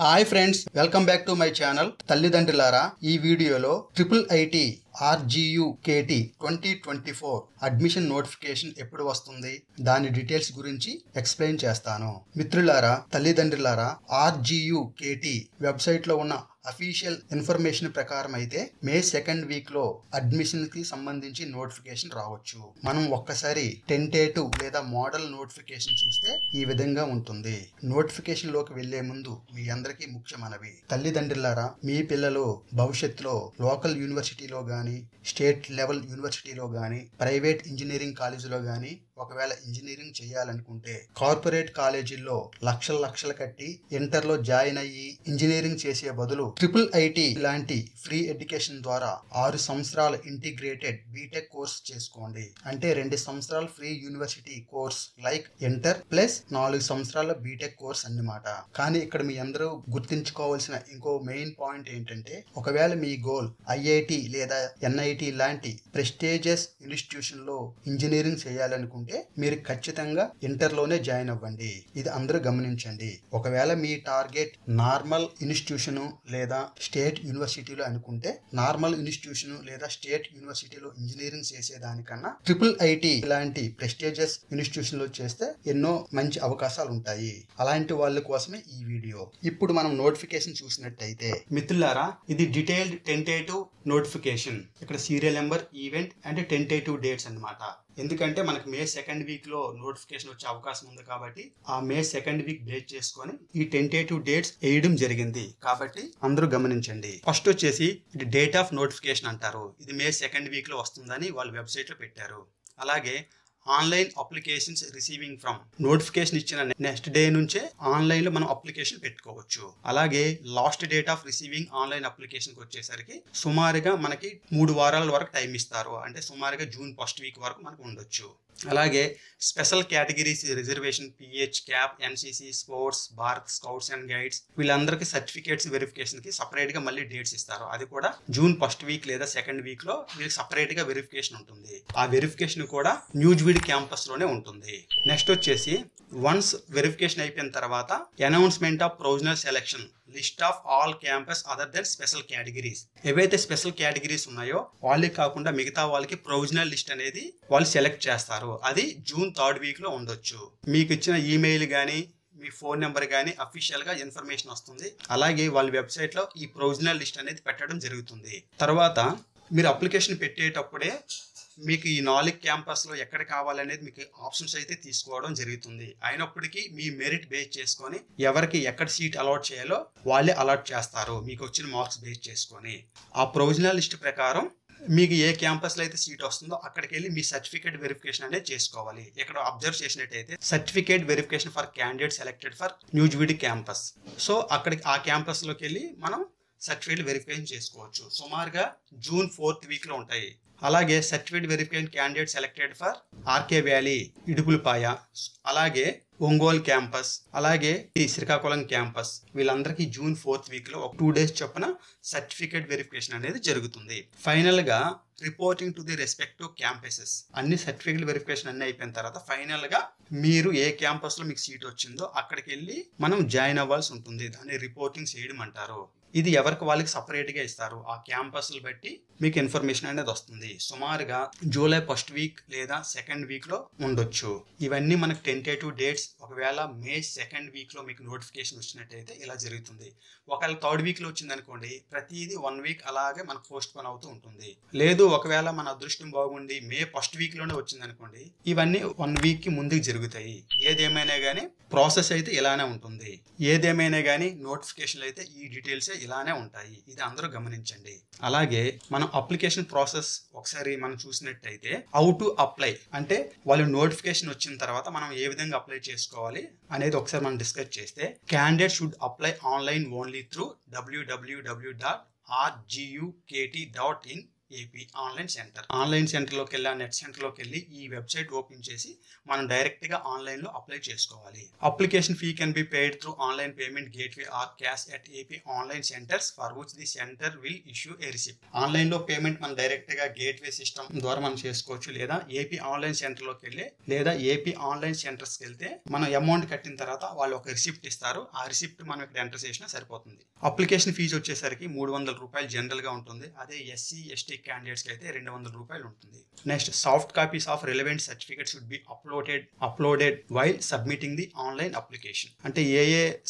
Hi friends, welcome back to my channel. తల్లిదండ్రులారా, ఈ వీడియోలో IIIT RGUKT 2024 అడ్మిషన్ నోటిఫికేషన్ ఎప్పుడు వస్తుంది, దాని డీటెయిల్స్ గురించి ఎక్స్ప్లెయిన్ చేస్తాను. మిత్రులారా, తల్లిదండ్రులారా, RGUKT వెబ్సైట్ లో ఉన్న అఫీషియల్ ఇన్ఫర్మేషన్ ప్రకారం అయితే మే 2nd వీక్ లో అడ్మిషన్ కి సంబంధించి నోటిఫికేషన్ రావచ్చు. మనం ఒక్కసారి టెంటేటివ్ లేదా మోడల్ నోటిఫికేషన్ చూస్తే ఈ విధంగా ఉంటుంది. నోటిఫికేషన్ లోకి వెళ్లే ముందు మీ అందరికీ ముఖ్యమైనవి. తల్లిదండ్రులారా, మీ పిల్లలు భవిష్యత్తులో లోకల్ యూనివర్సిటీలో గాని, స్టేట్ లెవెల్ యూనివర్సిటీలో గాని, ప్రైవేట్ ఇంజనీరింగ్ కాలేజీలో గాని ఒకవేళ ఇంజనీరింగ్ చేయాలనుకుంటే కార్పొరేట్ కాలేజీల్లో లక్షలు కట్టి ఇంటర్ లో జాయిన్ అయ్యి ఇంజనీరింగ్ చేసే బదులు IIIT లాంటి ఫ్రీ ఎడ్యుకేషన్ ద్వారా 6 సంవత్సరాల ఇంటిగ్రేటెడ్ బీటెక్ కోర్స్ చేసుకోండి. అంటే 2 సంవత్సరాల free university course like inter plus 4 సంవత్సరాల బీటెక్ కోర్స్ అన్నమాట. కానీ ఇక్కడ మీ అందరూ గుర్తించుకోవాల్సిన ఇంకో మెయిన్ పాయింట్ ఏంటంటే, ఒకవేళ మీ గోల్ IIT లేదా NIT లాంటి ప్రెస్టీజియస్ ఇన్స్టిట్యూషన్ లో ఇంజనీరింగ్ చేయాలనుకుంటే మీరు ఖచ్చితంగా ఇంటర్ లోనే జాయిన్ అవ్వండి. ఇది అందరూ గమనించండి. ఒకవేళ మీ టార్గెట్ నార్మల్ ఇన్స్టిట్యూషన్ లేదా స్టేట్ యూనివర్సిటీలో అనుకుంటే, నార్మల్ ఇన్స్టిట్యూషన్ లేదా స్టేట్ యూనివర్సిటీలో ఇంజనీరింగ్ చేసేదానికన్నా IIIT లాంటి ప్రెస్టీజియస్ ఇన్స్టిట్యూషన్ లో చేస్తే ఎన్నో మంచి అవకాశాలు ఉంటాయి. అలాంటి వాళ్ళ కోసమే ఈ వీడియో. ఇప్పుడు మనం నోటిఫికేషన్ చూసినట్టయితే మిత్రులారా, ఇది డీటెయిల్డ్ టెంటేటివ్ నోటిఫికేషన్. ఇక్కడ serial number, event and tentative dates అన్నమాట. ఎందుకంటే మనకు మే 2nd వీక్ లో నోటిఫికేషన్ వచ్చే అవకాశం ఉంది కాబట్టి ఆ మే 2nd వీక్ బేస్ చేసుకొని ఈ టెంటేటివ్ డేట్స్ వేయడం జరిగింది. కాబట్టి అందరూ గమనించండి. ఫస్ట్ వచ్చేసి ఇది డేట్ ఆఫ్ నోటిఫికేషన్ అంటారు. ఇది మే 2nd వీక్ లో వస్తుందని వాళ్ళు వెబ్సైట్ లో పెట్టారు. అలాగే online applications receiving from, notification ఇచ్చిన నెక్స్ట్ డే నుంచే ఆన్లైన్ లో మనం అప్లికేషన్ పెట్టుకోవచ్చు. అలాగే last date of receiving online application వచ్చేసరికి సుమారుగా మనకి 3 వారాల వరకు టైం ఇస్తారు. అంటే సుమారుగా జూన్ 1st వీక్ వరకు మనకు ఉండొచ్చు. అలాగే special categories reservation, PH, cap, NCC, sports, Bharat scouts and guides వీళ్ళందరికీ సర్టిఫికేట్స్ వెరిఫికేషన్ కి సపరేట్ గా మళ్ళీ డేట్స్ ఇస్తారు. అది కూడా జూన్ 1st వీక్ లేదా 2nd వీక్ లో వీళ్ళకి సపరేట్ గా వెరిఫికేషన్ ఉంటుంది. ఆ వెరిఫికేషన్ కూడా న్యూజివీడ్ క్యాంపస్ లోనే ఉంటుంది. నెక్స్ట్ వచ్చేసి వన్స్ వెరిఫికేషన్ అయిపోయిన తర్వాత announcement of provisional selection, list of all campus other than special categories. ఏవైతే స్పెషల్ కేటగిరీస్ ఉన్నాయో వాళ్ళే కాకుండా మిగతా వాళ్ళకి ప్రొవిజనల్ లిస్ట్ అనేది వాళ్ళు సెలెక్ట్ చేస్తారు. అది జూన్ 3rd వీక్ లో ఉండొచ్చు. మీకు ఇచ్చిన ఈమెయిల్ గానీ, మీ ఫోన్ నెంబర్ కానీ అఫీషియల్ గా ఇన్ఫర్మేషన్ వస్తుంది. అలాగే వాళ్ళ వెబ్సైట్ లో ఈ ప్రొవిజనల్ లిస్ట్ అనేది పెట్టడం జరుగుతుంది. తర్వాత మీరు అప్లికేషన్ పెట్టేటప్పుడే మీకు ఈ 4 క్యాంపస్ లో ఎక్కడ కావాలనేది మీకు ఆప్షన్స్ అయితే తీసుకోవడం జరుగుతుంది. అయినప్పటికీ మీ మెరిట్ బేస్ చేసుకొని ఎవరికి ఎక్కడ సీట్ అలాట్ చేయాలో వాళ్ళే అలాట్ చేస్తారు, మీకు వచ్చిన మార్క్స్ బేస్ చేసుకొని. ఆ ప్రొవిజనల్ లిస్ట్ ప్రకారం మీకు ఏ క్యాంపస్ లో అయితే సీట్ వస్తుందో అక్కడికి వెళ్ళి మీ సర్టిఫికేట్ వెరిఫికేషన్ అనేది చేసుకోవాలి. ఇక్కడ అబ్జర్వ్ చేసినట్టయితే certificate verification for candidate selected for Nuzvid campus. So అక్కడికి ఆ క్యాంపస్ లోకి వెళ్ళి మనం సర్టిఫికేట్ వెరిఫికేషన్ చేసుకోవచ్చు. సుమారుగా జూన్ 4th వీక్ లో ఉంటాయి. అలాగే certificate verification candidate selected for RK valley, Idupulapaya, అలాగే ఒంగోలు క్యాంపస్, అలాగే ఈ శ్రీకాకుళం క్యాంపస్ వీళ్ళందరికీ జూన్ 4th వీక్ లో ఒక 2 డేస్ చొప్పున సర్టిఫికేట్ వెరిఫికేషన్ అనేది జరుగుతుంది. ఫైనల్ గా reporting to the respective campuses, అన్ని సర్టిఫికేట్ వెరిఫికేషన్ అన్ని అయిపోయిన తర్వాత ఫైనల్ గా మీరు ఏ క్యాంపస్ లో మీకు సీట్ వచ్చిందో అక్కడికి వెళ్ళి మనం జాయిన్ అవ్వాల్సి ఉంటుంది. దాన్ని రిపోర్టింగ్ చేయడం అంటారు. ఇది ఎవరికి వాళ్ళకి సపరేట్ గా ఇస్తారు. ఆ క్యాంపస్ బట్టి మీకు ఇన్ఫర్మేషన్ అనేది వస్తుంది. సుమారుగా జూలై 1st వీక్ లేదా 2nd వీక్ లో ఉండొచ్చు. ఇవన్నీ మనకు టెంటేటివ్ డేట్స్. ఒకవేళ మే 2nd వీక్ లో మీకు నోటిఫికేషన్ వచ్చినట్టయితే ఇలా జరుగుతుంది. ఒకవేళ 3rd వీక్ లో వచ్చింది అనుకోండి, ప్రతిదీ 1 వీక్ అలాగే మనకు పోస్ట్ పోన్ అవుతూ ఉంటుంది. లేదు ఒకవేళ మన అదృష్టం బాగుండి మే 1st వీక్ లోనే వచ్చింది అనుకోండి, ఇవన్నీ 1 వీక్ కి ముందుకు జరుగుతాయి. ఏదేమైనా గానీ ప్రాసెస్ అయితే ఇలానే ఉంటుంది. ఏదేమైనా గానీ నోటిఫికేషన్లు అయితే ఈ డీటెయిల్స్ ఇలానే ఉంటాయి. ఇది అందరూ గమనించండి. అలాగే మనం అప్లికేషన్ ప్రాసెస్ ఒకసారి మనం చూసినట్టయితే, హౌ టు అప్లై అంటే వాళ్ళు నోటిఫికేషన్ వచ్చిన తర్వాత మనం ఏ విధంగా అప్లై చేసుకోవాలి అనేది ఒకసారి మనం డిస్కస్ చేస్తే, candidate should apply online only through www.rgukt.in AP online centre. Online సెంటర్లోకి వెళ్ళి నెట్ సెంటర్లోకి వెళ్ళి ఈ వెబ్సైట్ ఓపెన్ చేసి మనం డైరెక్ట్గా ఆన్లైన్లో అప్లై చేసుకోవాలి. Application fee can be paid through online payment gateway or cash at AP online centres for which the centre will issue a receipt. ఆన్లైన్లో పేమెంట్ మనం డైరెక్ట్గా గేట్వే సిస్టమ్ ద్వారా మనం చేసుకోవచ్చు, లేదా ఏపీ ఆన్లైన్ సెంటర్లోకి వెళ్ళి లేదా ఏపీ ఆన్లైన్ సెంటర్స్కి వెళ్తే మనం అమౌంట్ కట్టిన తర్వాత వాళ్ళు ఒక రిసిప్ట్ ఇస్తారు. ఆ రిసిప్ట్ మనం ఇక్కడ ఎంటర్ చేసినా సరిపోతుంది. అప్లికేషన్ ఫీజు వచ్చేసరికి 300 రూపాయలు జనరల్ గా ఉంటుంది. అదే ఎస్సీ ఎస్టీ క్యాండిడేట్స్ కి అయితే 200 రూపాయలు ఉంటుంది. Next, soft copies of relevant certificates would be uploaded while submitting the online application. అంటే ఏ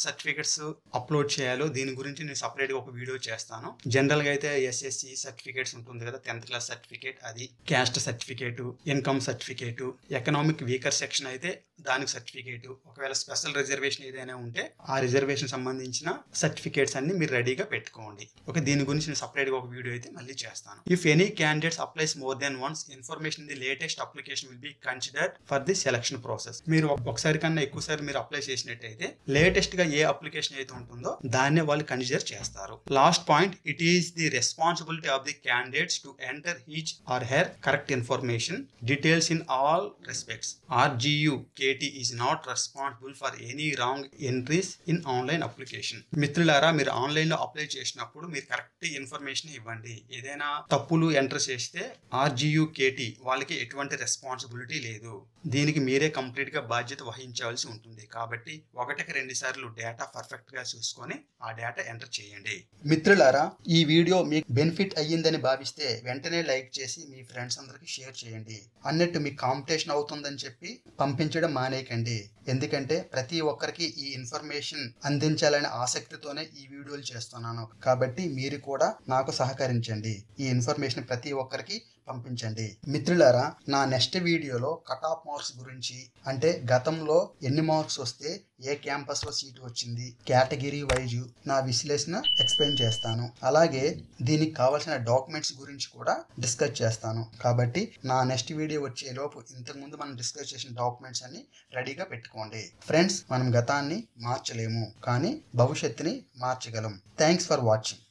సర్టిఫికేట్స్ అప్లోడ్ చేయాలో దీని గురించి నేను సపరేట్ గా ఒక వీడియో చేస్తాను. జనరల్ గా అయితే ఎస్ఎస్సి సర్టిఫికేట్స్ ఉంటుంది కదా, 10th క్లాస్ సర్టిఫికేట్, అది caste certificate, income certificate, economic weaker section అయితే దానికి సర్టిఫికేట్, ఒకవేళ స్పెషల్ రిజర్వేషన్ ఏదైనా ఉంటే ఆ రిజర్వేషన్ సంబంధించిన సర్టిఫికేట్స్ అన్ని మీరు రెడీగా పెట్టుకోండి. ఓకే, దీని గురించి నేను సపరేట్ గా ఒక వీడియో అయితే మళ్ళీ చేస్తాను. If any candidates applies more than once, information in the latest application will be considered for the selection process. మీరు ఒకసారి కన్నా ఎక్కువసారి మీరు అప్లై చేసినట్టయితే లేటెస్ట్ గా ఏ అప్లికేషన్ అయితే ఉంటుందో దాన్నే వాళ్ళు కన్సిడర్ చేస్తారు. Last point, it is the responsibility of the candidates to enter his or her correct information details in all respects. RGU KT is not responsible for any wrong entries in online application. మిత్రులారా, మీరు online లో apply చేసినప్పుడు మీరు correct information ఇవ్వండి. ఏదైనా తప్పులు enter చేస్తే RGU KT వాళ్ళకి ఎటువంటి రెస్పాన్సిబిలిటీ లేదు. దీనికి మీరే కంప్లీట్ గా బాధ్యత వహించాల్సి ఉంటుంది. కాబట్టి 1కి 2 సార్లు డేటా పర్ఫెక్ట్ గా చూసుకొని ఆ డేటా ఎంటర్ చేయండి. మిత్రులారా, ఈ వీడియో మీకు బెనిఫిట్ అయ్యిందని భావిస్తే వెంటనే లైక్ చేసి మీ ఫ్రెండ్స్ అందరికి షేర్ చేయండి. అన్నట్టు మీకు కాంపిటీషన్ అవుతుందని చెప్పి పంపించడం మానేయకండి. ఎందుకంటే ప్రతి ఒక్కరికి ఈ ఇన్ఫర్మేషన్ అందించాలనే ఆసక్తితోనే ఈ వీడియోలు చేస్తున్నాను. కాబట్టి మీరు కూడా నాకు సహకరించండి. ఈ ఇన్ఫర్మేషన్ ప్రతి ఒక్కరికి పంపించండి. మిత్రులారా, నా నెక్స్ట్ వీడియోలో కట్ ఆఫ్ మార్క్స్ గురించి, అంటే గతంలో ఎన్ని మార్క్స్ వస్తే ఏ క్యాంపస్ లో సీట్ వచ్చింది, కేటగిరీ వైజ్ నా విశ్లేషణ ఎక్స్ప్లెయిన్ చేస్తాను. అలాగే దీనికి కావాల్సిన డాక్యుమెంట్స్ గురించి కూడా డిస్కస్ చేస్తాను. కాబట్టి నా నెక్స్ట్ వీడియో వచ్చే లోపు ఇంతకుముందు మనం డిస్కస్ చేసిన డాక్యుమెంట్స్ అన్ని రెడీగా పెట్టుకోండి. ఫ్రెండ్స్, మనం గతాన్ని మార్చలేము, కానీ భవిష్యత్తుని మార్చగలం. Thanks for watching.